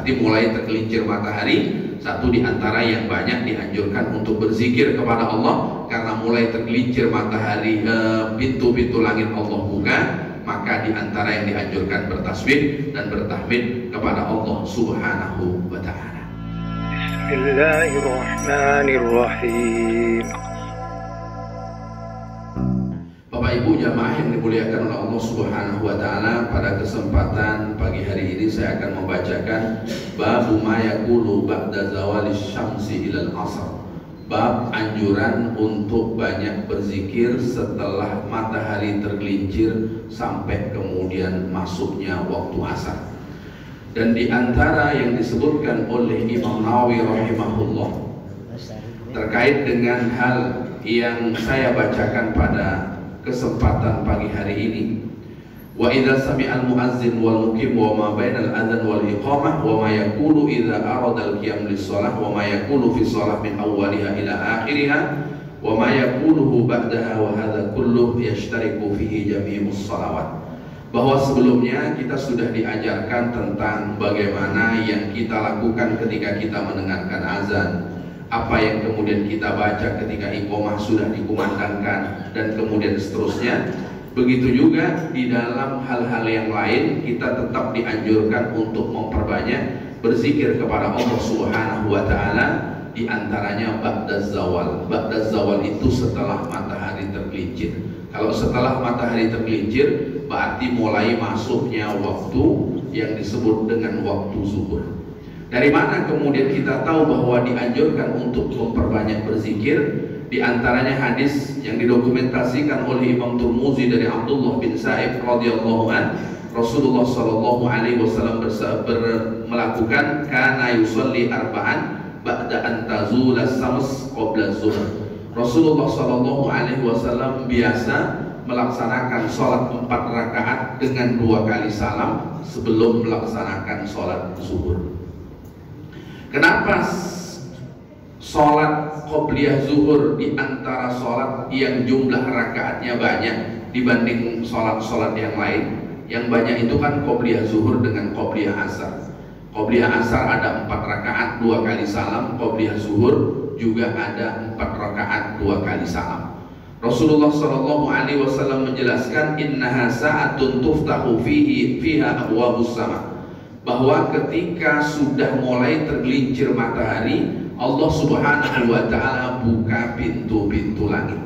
Berarti mulai tergelincir matahari, satu di antara yang banyak dianjurkan untuk berzikir kepada Allah, karena mulai tergelincir matahari, pintu-pintu langit Allah buka, maka di antara yang dianjurkan bertasbih dan bertahmid kepada Allah Subhanahu wa ta'ala. Bismillahirrahmanirrahim. Bapak Ibu jamaah yang dimuliakan oleh Allah Subhanahu wa ta'ala, pada kesempatan pagi hari ini saya akan membacakan bab ma yaqulu ba'da zawalis syamsi ilal asr. Bab anjuran untuk banyak berzikir setelah matahari tergelincir sampai kemudian masuknya waktu asar. Dan di antara yang disebutkan oleh Imam Nawawi rahimahullah terkait dengan hal yang saya bacakan pada kesempatan pagi hari ini, wa idza sami'al muazzin wal muqim wa ma bainal adzan wal iqamah wa ma yaqulu idza arada al qiyam lis shalah wa ma yaqulu fi shalah min awwaliha ila akhiriha wa ma yaquluhu ba'daha wa hadza kulluhu yashtariku fihi jami'us shalawat. Bahwa sebelumnya kita sudah diajarkan tentang bagaimana yang kita lakukan ketika kita mendengarkan azan, apa yang kemudian kita baca ketika iqamah sudah dikumandangkan, dan kemudian seterusnya. Begitu juga di dalam hal-hal yang lain kita tetap dianjurkan untuk memperbanyak berzikir kepada Allah Subhanahu wa ta'ala, di antaranya ba'daz zawal. Ba'daz zawal itu setelah matahari tergelincir. Kalau setelah matahari tergelincir berarti mulai masuknya waktu yang disebut dengan waktu zuhur. Dari mana kemudian kita tahu bahwa dianjurkan untuk memperbanyak berzikir? Di antaranya hadis yang didokumentasikan oleh Imam Tirmidzi dari Abdullah bin Sa'ib radhiyallahu an, Rasulullah sallallahu alaihi wasallam melakukan kana yusalli arba'an ba'da an tazula syams qabla zuhur. Rasulullah sallallahu alaihi wasallam biasa melaksanakan sholat 4 rakaat dengan 2 kali salam sebelum melaksanakan sholat zuhur. Kenapa sholat qobliyah zuhur di antara sholat yang jumlah rakaatnya banyak dibanding sholat-sholat yang lain? Yang banyak itu kan qobliyah zuhur dengan qobliyah asar. Qobliyah asar ada 4 rakaat 2 kali salam, qobliyah zuhur juga ada 4 rakaat 2 kali salam. Rasulullah sallallahu alaihi wasallam menjelaskan innaha sa'atun tuftahu fiha abwabus sama, bahwa ketika sudah mulai tergelincir matahari, Allah Subhanahu wa ta'ala buka pintu-pintu langit.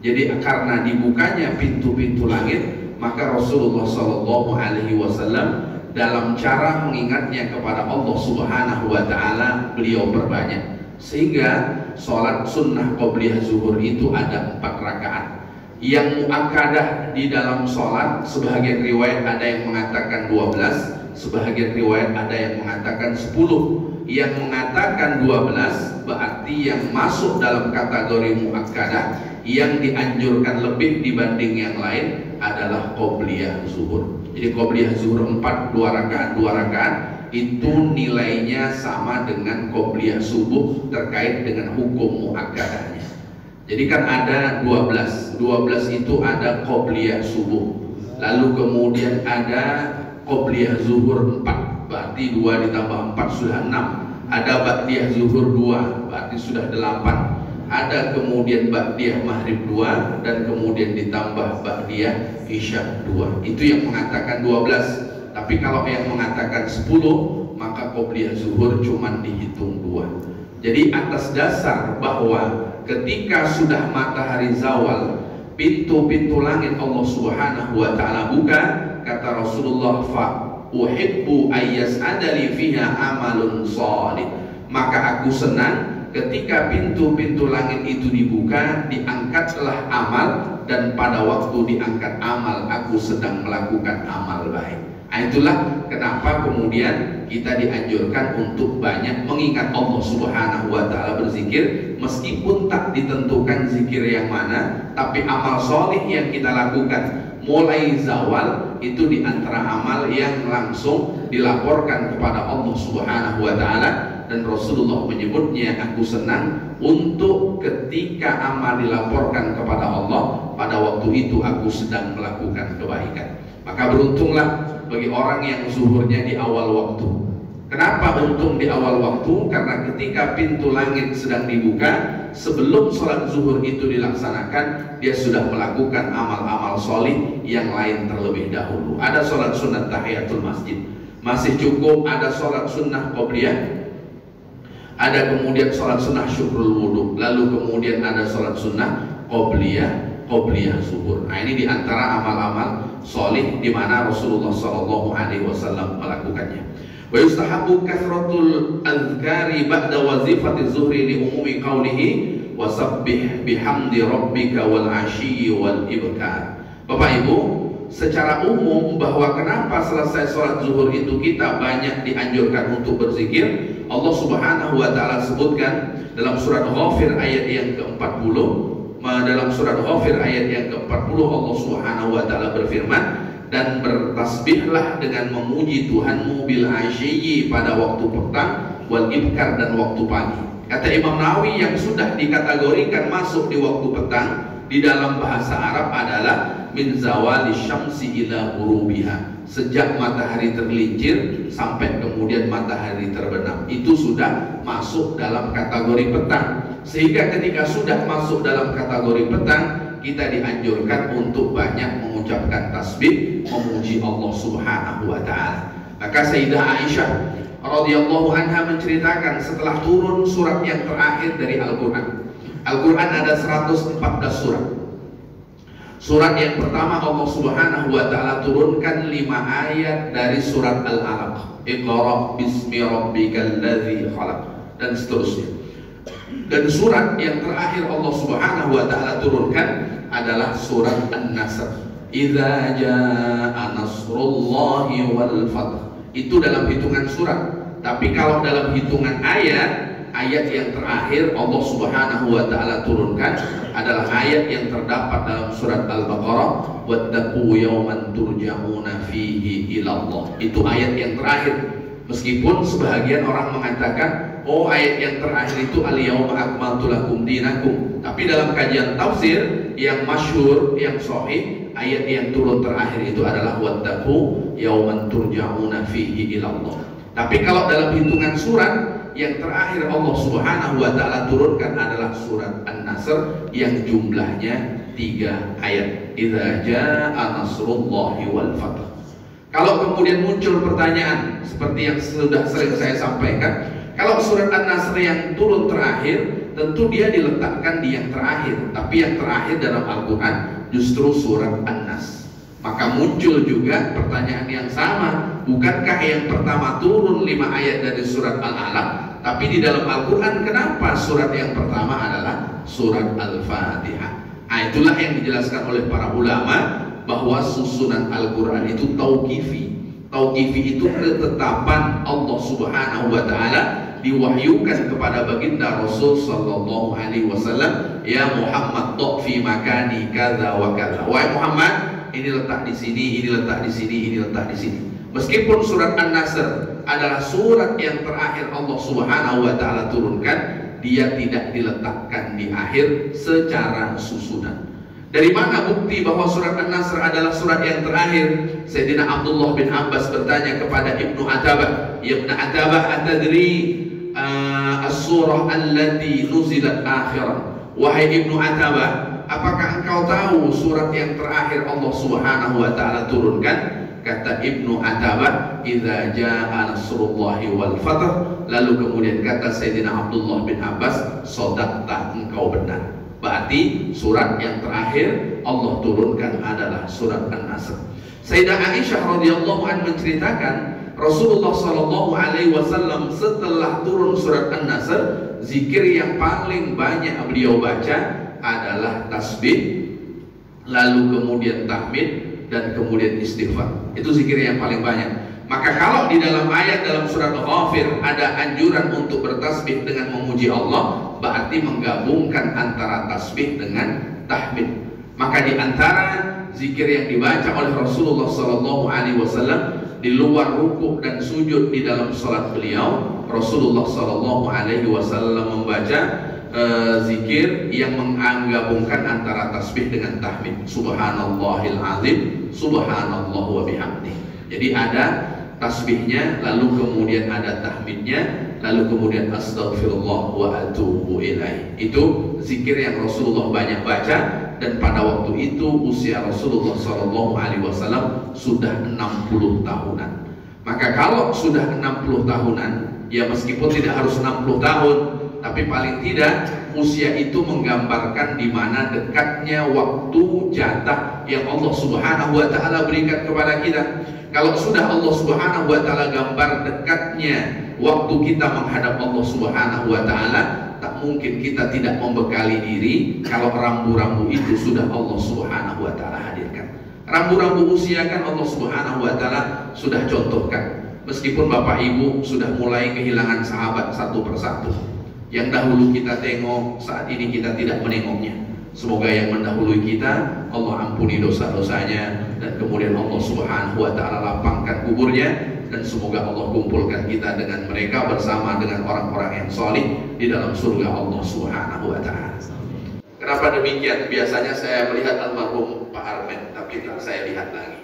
Jadi karena dibukanya pintu-pintu langit, maka Rasulullah sallallahu alaihi wasallam dalam cara mengingatnya kepada Allah Subhanahu wa ta'ala, beliau perbanyak. Sehingga sholat sunnah qobliyah zuhur itu ada 4 rakaat. Yang muakkadah di dalam sholat, sebagian riwayat ada yang mengatakan 12, sebagian riwayat ada yang mengatakan 10. Yang mengatakan 12 berarti yang masuk dalam kategori muakkadah, yang dianjurkan lebih dibanding yang lain adalah qobliyah zuhur. Jadi qobliyah zuhur 4, 2 rakaat 2 rakaat itu nilainya sama dengan qobliyah subuh terkait dengan hukum muakkadahnya. Jadi kan ada 12 itu ada qobliyah subuh, lalu kemudian ada qobliyah zuhur 4, berarti 2 ditambah 4 sudah 6. Ada ba'diyah zuhur 2, berarti sudah 8. Ada kemudian ba'diyah maghrib 2, dan kemudian ditambah ba'diyah isya 2. Itu yang mengatakan 12. Tapi kalau yang mengatakan 10, maka qobliyah zuhur cuma dihitung 2. Jadi atas dasar bahwa ketika sudah matahari zawal, pintu-pintu langit Allah Subhanahu wa ta'ala buka, kata Rasulullah, fa uhibbu ayyas'adali fiha amalun shalih, maka aku senang ketika pintu-pintu langit itu dibuka, diangkatlah amal, dan pada waktu diangkat amal aku sedang melakukan amal baik. Nah, itulah kenapa kemudian kita dianjurkan untuk banyak mengingat Allah Subhanahu wa ta'ala, berzikir meskipun tak ditentukan zikir yang mana, tapi amal solih yang kita lakukan mulai zawal itu diantara amal yang langsung dilaporkan kepada Allah Subhanahu wa ta'ala. Dan Rasulullah menyebutnya, aku senang untuk ketika amal dilaporkan kepada Allah, pada waktu itu aku sedang melakukan kebaikan. Maka beruntunglah bagi orang yang zuhurnya di awal waktu. Kenapa untung di awal waktu? Karena ketika pintu langit sedang dibuka, sebelum sholat zuhur itu dilaksanakan, dia sudah melakukan amal-amal solih yang lain terlebih dahulu. Ada sholat sunnah tahiyatul masjid, masih cukup. Ada sholat sunnah qobliyah, ada kemudian sholat sunnah syukrul wudhu, lalu kemudian ada sholat sunnah qobliyah zuhur. Nah, ini diantara amal-amal solih di mana Rasulullah SAW melakukannya. Wa yustahabbu kathratul azkari ba'da wazifati zuhri li umumi qawlihi wasabbih bihamdi rabbika wal 'ashyi wal ibkar. Bapak Ibu, secara umum bahwa kenapa selesai sholat zuhur itu kita banyak dianjurkan untuk berzikir. Allah Subhanahu wa taala sebutkan dalam surat Ghafir ayat yang ke-40. Dalam surat Ghafir ayat yang ke-40 Allah Subhanahu wa taala berfirman, dan bertasbihlah dengan memuji Tuhanmu bil asyyi pada waktu petang, wal ibkar dan waktu pagi. Kata Imam Nawawi, yang sudah dikategorikan masuk di waktu petang di dalam bahasa Arab adalah min zawali syamsi ila ghurubiha, sejak matahari tergelincir sampai kemudian matahari terbenam. Itu sudah masuk dalam kategori petang. Sehingga ketika sudah masuk dalam kategori petang, kita dianjurkan untuk banyak mengucapkan tasbih, memuji Allah Subhanahu wa taala. Maka Sayyidah Aisyah radhiyallahu anha menceritakan setelah turun surat yang terakhir dari Al-Qur'an. Al-Qur'an ada 114 surat. Surat yang pertama Allah Subhanahu wa taala turunkan 5 ayat dari surat Al-Alaq. Iqra bismi rabbikal ladzi khalaq, dan seterusnya. Dan surat yang terakhir Allah Subhanahu wa taala turunkan adalah surat An-Nasr. Idza jaa nasrullahi wal fath. Itu dalam hitungan surat. Tapi kalau dalam hitungan ayat yang terakhir Allah Subhanahu wa taala turunkan adalah ayat yang terdapat dalam surat Al-Baqarah, wattaqu yawman turja'una fihi ila Allah. Itu ayat yang terakhir. Meskipun sebagian orang mengatakan, oh ayat yang terakhir itu al-yawma akmaltu lakum dinakum. Tapi dalam kajian tafsir yang masyhur, yang sahih, ayat yang turun terakhir itu adalah wattaqu yawman turja'una fihi ila Allah. Tapi kalau dalam hitungan surat, yang terakhir Allah Subhanahu wa taala turunkan adalah surat An-Nasr yang jumlahnya 3 ayat. Idza jaa nasrullahi wal fath. Kalau kemudian muncul pertanyaan seperti yang sudah sering saya sampaikan, kalau surat An-Nasr yang turun terakhir, tentu dia diletakkan di yang terakhir. Tapi yang terakhir dalam Al-Quran justru surat An-Nas. Maka muncul juga pertanyaan yang sama, bukankah yang pertama turun 5 ayat dari surat Al-Alaq, tapi di dalam Al-Quran kenapa surat yang pertama adalah surat Al-Fatihah? Nah, itulah yang dijelaskan oleh para ulama, bahwa susunan Al-Quran itu tauqifi. Tauqifi itu ketetapan Allah Subhanahu wa taala, diwahyukan kepada baginda Rasul sallallahu alaihi wasallam, ya Muhammad dok fi makani kadza wa kadza. Wahai Muhammad, ini letak di sini, ini letak di sini, ini letak di sini. Meskipun surat An-Nasr adalah surat yang terakhir Allah Subhanahu wa taala turunkan, dia tidak diletakkan di akhir secara susunan. Dari mana bukti bahwa surat An-Nasr adalah surat yang terakhir? Sayyidina Abdullah bin Abbas bertanya kepada Ibnu Atabah, ya Ibnu Atabah, atadri as-surah allati nuzilat akhiran? Wahai Ibnu Atabah, apakah engkau tahu surat yang terakhir Allah Subhanahu wa taala turunkan? Kata Ibnu Atabah, idza jaa nasrullahi wal fath. Lalu kemudian kata Sayyidina Abdullah bin Abbas, shadaqta, engkau benar. Berarti surat yang terakhir Allah turunkan adalah surat An-Nasr. Sayyidah Aisyah radhiyallahu anha menceritakan, Rasulullah sallallahu alaihi wasallam setelah turun surat An-Nasr, zikir yang paling banyak beliau baca adalah tasbih, lalu kemudian tahmid, dan kemudian istighfar. Itu zikir yang paling banyak. Maka kalau di dalam ayat dalam surat Ghafir ada anjuran untuk bertasbih dengan memuji Allah, berarti menggabungkan antara tasbih dengan tahmid. Maka di antara zikir yang dibaca oleh Rasulullah SAW di luar rukuk dan sujud di dalam salat beliau, Rasulullah SAW membaca zikir yang menggabungkan antara tasbih dengan tahmid. Subhanallahil azim, subhanallah wa bihamdih. Jadi ada tasbihnya, lalu kemudian ada tahmidnya, lalu kemudian astaghfirullah wa atubu ilaih. Itu zikir yang Rasulullah banyak baca, dan pada waktu itu usia Rasulullah SAW sudah 60 tahunan. Maka kalau sudah 60 tahunan, ya meskipun tidak harus 60 tahun, tapi paling tidak usia itu menggambarkan di mana dekatnya waktu jatah yang Allah Subhanahu wa taala berikan kepada kita. Kalau sudah Allah Subhanahu wa taala gambar dekatnya waktu kita menghadap Allah Subhanahu wa taala, tak mungkin kita tidak membekali diri kalau rambu-rambu itu sudah Allah Subhanahu wa taala hadirkan. Rambu-rambu usia kan Allah Subhanahu wa taala sudah contohkan. Meskipun Bapak Ibu sudah mulai kehilangan sahabat satu persatu, yang dahulu kita tengok, saat ini kita tidak menengoknya. Semoga yang mendahului kita Allah ampuni dosa-dosanya, dan kemudian Allah Subhanahu wa taala lapangkan kuburnya, dan semoga Allah kumpulkan kita dengan mereka bersama dengan orang-orang yang salih di dalam surga Allah Subhanahu wa taala. Kenapa demikian? Biasanya saya melihat almarhum Pak Armen, tapi tak saya lihat lagi.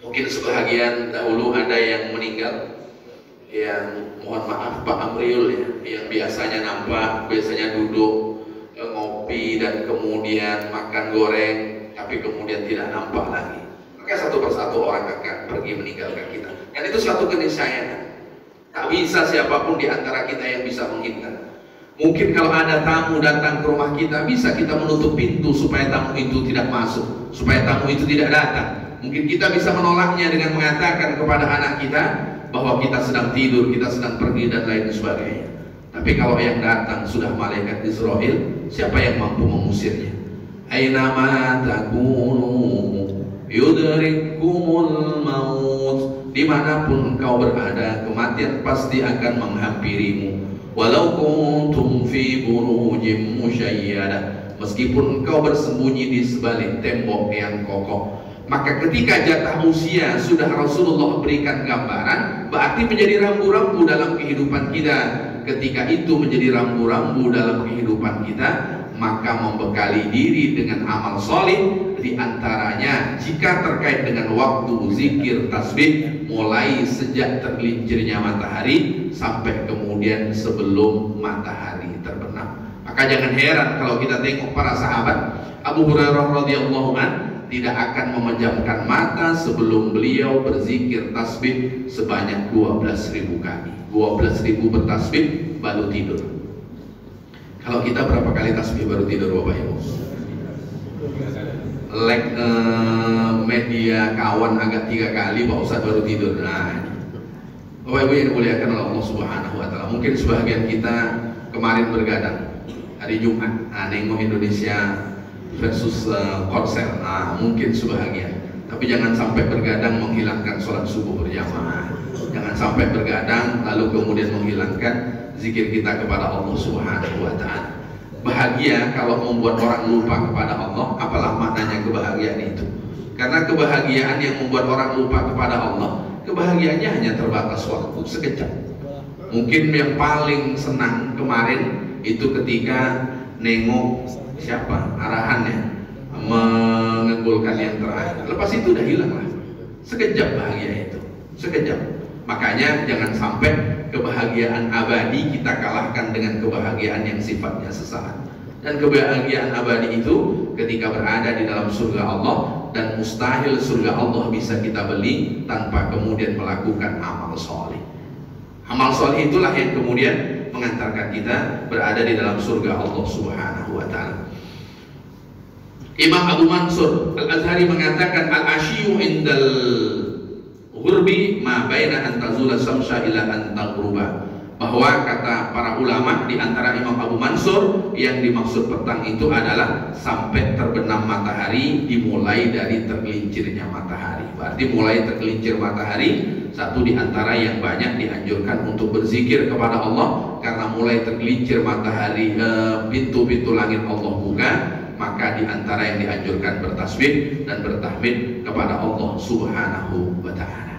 Mungkin sebahagian dahulu ada yang meninggal, yang mohon maaf Pak Amriul ya, yang biasanya nampak, biasanya duduk ngopi dan kemudian makan goreng, tapi kemudian tidak nampak lagi. Maka satu persatu orang akan pergi meninggalkan kita, dan itu suatu keniscayaan. Tak bisa siapapun di antara kita yang bisa menghindar. Mungkin kalau ada tamu datang ke rumah kita, bisa kita menutup pintu supaya tamu itu tidak masuk, supaya tamu itu tidak datang. Mungkin kita bisa menolaknya dengan mengatakan kepada anak kita bahwa kita sedang tidur, kita sedang pergi dan lain sebagainya. Tapi kalau yang datang sudah malaikat Israel, siapa yang mampu mengusirnya? Ainama takunu yudrikumul maut. Dimanapun engkau berada, kematian pasti akan menghampirimu. Walau kuntum fi burujim musyayyada, meskipun engkau bersembunyi di sebalik tembok yang kokoh. Maka ketika jatah usia sudah Rasulullah berikan gambaran, berarti menjadi rambu-rambu dalam kehidupan kita. Ketika itu menjadi rambu-rambu dalam kehidupan kita, maka membekali diri dengan amal soleh. Di antaranya jika terkait dengan waktu zikir tasbih, mulai sejak tergelincirnya matahari sampai kemudian sebelum matahari terbenam. Maka jangan heran kalau kita tengok para sahabat. Abu Hurairah radhiyallahu anhu tidak akan memejamkan mata sebelum beliau berzikir tasbih sebanyak 12.000 kali. 12.000 bertasbih baru tidur. Kalau kita berapa kali tasbih baru tidur Bapak Ibu? Media kawan agak 3 kali, Pak Ustadz baru tidur. Nah, Bapak Ibu yang dimuliakan oleh Allah Subhanahu wa taala, mungkin sebagian kita kemarin bergadang hari Jumat, nengok Indonesia versus konser. Nah, mungkin sebahagian. Tapi jangan sampai bergadang menghilangkan sholat subuh berjamaah. Jangan sampai bergadang lalu kemudian menghilangkan zikir kita kepada Allah Subhanahu wa taala. Bahagia kalau membuat orang lupa kepada Allah, apalah maknanya kebahagiaan itu? Karena kebahagiaan yang membuat orang lupa kepada Allah, kebahagiaannya hanya terbatas waktu sekejap. Mungkin yang paling senang kemarin itu ketika nengok siapa arahannya menggolkan yang terakhir. Lepas itu udah hilang lah. Sekejap bahagia itu, sekejap. Makanya jangan sampai kebahagiaan abadi kita kalahkan dengan kebahagiaan yang sifatnya sesaat. Dan kebahagiaan abadi itu ketika berada di dalam surga Allah, dan mustahil surga Allah bisa kita beli tanpa kemudian melakukan amal soleh. Amal soleh itulah yang kemudian mengantarkan kita berada di dalam surga Allah Subhanahu wa taala. Imam Abu Mansur Al-Azhari mengatakan al-ashiyu indal ghurbi ma baina an tazula samsa ila an taghruba, bahwa kata para ulama di antara Imam Abu Mansur yang dimaksud petang itu adalah sampai terbenam matahari, dimulai dari tergelincirnya matahari. Berarti mulai tergelincir matahari, satu di antara yang banyak dianjurkan untuk berzikir kepada Allah, karena mulai tergelincir matahari pintu-pintu langit Allah buka. Maka di antara yang dianjurkan bertasbih dan bertahmid kepada Allah Subhanahu wa taala.